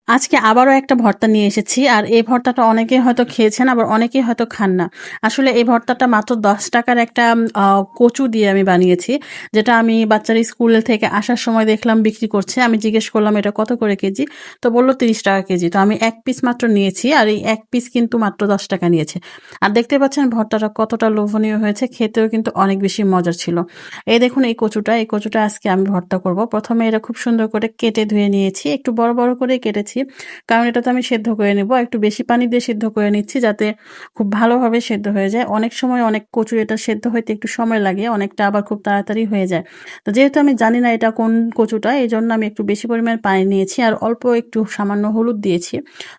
আজকে আবারও একটা ভর্তা নিয়ে এসেছি। আর এই ভর্তাটা অনেকেই হয়তো খেয়েছেন, আবার অনেকেই হয়তো খান না। আসলে এই ভর্তাটা মাত্র ৳১০ একটা কচু দিয়ে আমি বানিয়েছি। যেটা আমি বাচ্চার স্কুল থেকে আসার সময় দেখলাম বিক্রি করছে। আমি জিজ্ঞেস করলাম এটা কত করে কেজি? তো বলল ৳৩০ কেজি। তো আমি ১ পিস মাত্র নিয়েছি। আর এই ১ পিস কিন্তু মাত্র ৳১০ নিয়েছে। আর দেখতে পাচ্ছেন ভর্তাটা কতটা লোভনীয় হয়েছে। খেতেও কিন্তু অনেক বেশি মজার ছিল। এই দেখুন এই কচুটা আজকে আমি ভর্তা করব। ১ম এ এটা খুব সুন্দর করে কেটে ধুয়ে নিয়েছি। একটু বড়, বড় করেই কেটেছি। কারণ এটা তো আমি সেদ্ধ করে নেব। একটু বেশি পানি দিয়ে সিদ্ধ করে নিচ্ছি যাতে খুব ভালোভাবে সেদ্ধ হয়ে যায়। অনেক সময় অনেক কচু এটা সেদ্ধ হইতে একটু সময় লাগে, অনেকটা আবার খুব তাড়াতাড়ি হয়ে যায়। তো যেহেতু আমি জানি না এটা কোন কচুটা, এজন্য আমি একটু বেশি পরিমাণে পানি নিয়েছি আর অল্প একটু সামান্য হলুদ দিয়েছি।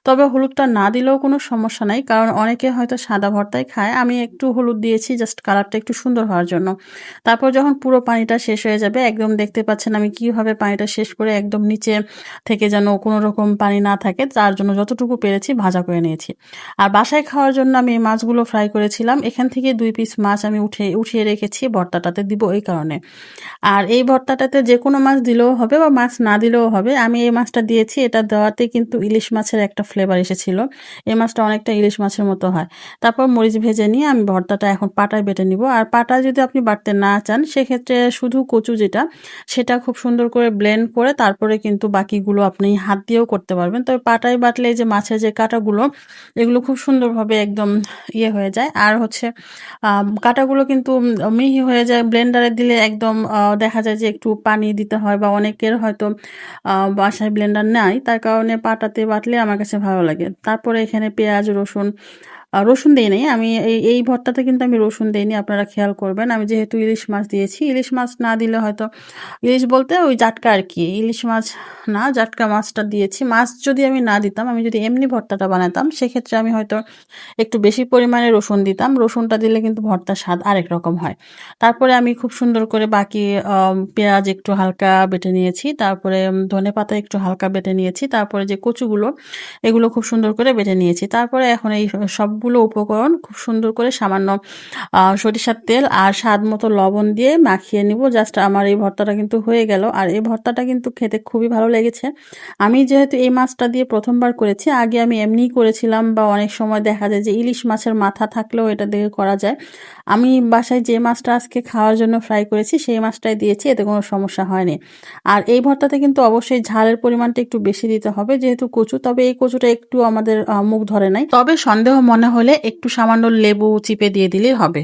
তবে হলুদটা না দিলেও কোনো সমস্যা নাই। কারণ অনেকে হয়তো সাদা ভর্তাই খায়। আমি একটু হলুদ দিয়েছি জাস্ট কালারটা একটু সুন্দর হওয়ার জন্য। তারপর যখন পুরো পানিটা শেষ হয়ে যাবে, একদম দেখতে পাচ্ছেন আমি কিভাবে পানিটা শেষ করে একদম নিচে থেকে যেন কোনো রকম পানি না থাকে, তার জন্য যতটুকু পেরেছি ভাজা করে নিয়েছি। আর বাসায় খাওয়ার জন্য আমি এই মাছগুলো ফ্রাই করেছিলাম। এখান থেকে ২ পিস মাছ আমি উঠিয়ে রেখেছি ভর্তাটাতে দিব এই কারণে। আর এই ভর্তাটাতে যেকোনো মাছ দিলেও হবে বা মাছ না দিলেও হবে। আমি এই মাছটা দিয়েছি, এটা দেওয়াতে কিন্তু ইলিশ মাছের একটা ফ্লেভার এসেছিল। এই মাছটা অনেকটা ইলিশ মাছের মতো হয়। তারপর মরিচ ভেজে নিয়ে আমি ভর্তাটা এখন পাটায় বেটে নিব। আর পাটায় যদি আপনি বাটতে না চান সেক্ষেত্রে শুধু কচু যেটা, সেটা খুব সুন্দর করে ব্লেন্ড করে তারপরে কিন্তু বাকিগুলো আপনি হাত দিয়েও করতে পারবেন। তবে পাটায় বাটলে এই যে মাছের যে কাঁটাগুলো, এগুলো খুব সুন্দরভাবে একদম হয়ে যায়। আর হচ্ছে কাঁটাগুলো কিন্তু মিহি হয়ে যায়। ব্লেন্ডারে দিলে একদম দেখা যায় যে একটু পানি দিতে হয় বা অনেকের হয়তো বাসায় ব্লেন্ডার নাই। তার কারণে পাটাতে বাটলে আমার কাছে ভালো লাগে। তারপরে এখানে পেঁয়াজ, রসুন রসুন দেই নাই। আমি এই ভর্তাতে কিন্তু আমি রসুন দেইনি। আপনারা খেয়াল করবেন। আমি যেহেতু ইলিশ মাছ দিয়েছি, ইলিশ মাছ না দিলে হয়তো ইলিশ বলতে ওই জাটকা আরকি। ইলিশ মাছ না, জাটকা মাছটা দিয়েছি। মাছ যদি আমি না দিতাম, আমি যদি এমনি ভর্তাটা বানাতাম, সেক্ষেত্রে আমি হয়তো একটু বেশি পরিমাণে রসুন দিতাম। রসুনটা দিলে কিন্তু ভর্তার স্বাদ আরেক রকম হয়। তারপরে আমি খুব সুন্দর করে বাকি পেঁয়াজ একটু হালকা বেটে নিয়েছি। তারপরে ধনেপাতা একটু হালকা বেটে নিয়েছি। তারপরে যে কচুগুলো, এগুলো খুব সুন্দর করে বেটে নিয়েছি। তারপরে এখন এই সবগুলো উপকরণ খুব সুন্দর করে সামান্য সরিষার তেল আর স্বাদ মতো লবণ দিয়ে মাখিয়ে নিব। জাস্ট আমার এই ভর্তাটা কিন্তু হয়ে গেল। আর এই ভর্তাটা কিন্তু খেতে খুবই ভালো লেগেছে। আমি যেহেতু এই মাছটা দিয়ে ১ম বার করেছি, আগে আমি এমনিই করেছিলাম বা অনেক সময় দেখা যায় যে ইলিশ মাছের মাথা থাকলেও এটা দিয়ে করা যায়। আমি বাসায় যে মাছটা আজকে খাওয়ার জন্য ফ্রাই করেছি, সেই মাছটাই দিয়েছি, এতে কোনো সমস্যা হয়নি। আর এই ভর্তাতে কিন্তু অবশ্যই ঝালের পরিমাণটা একটু বেশি দিতে হবে যেহেতু কচু। তবে এই কচুটা একটু আমাদের মুখ ধরে নাই। তবে সন্দেহ মনে হলে একটু সামান্য লেবু চিপে দিয়ে দিলেই হবে।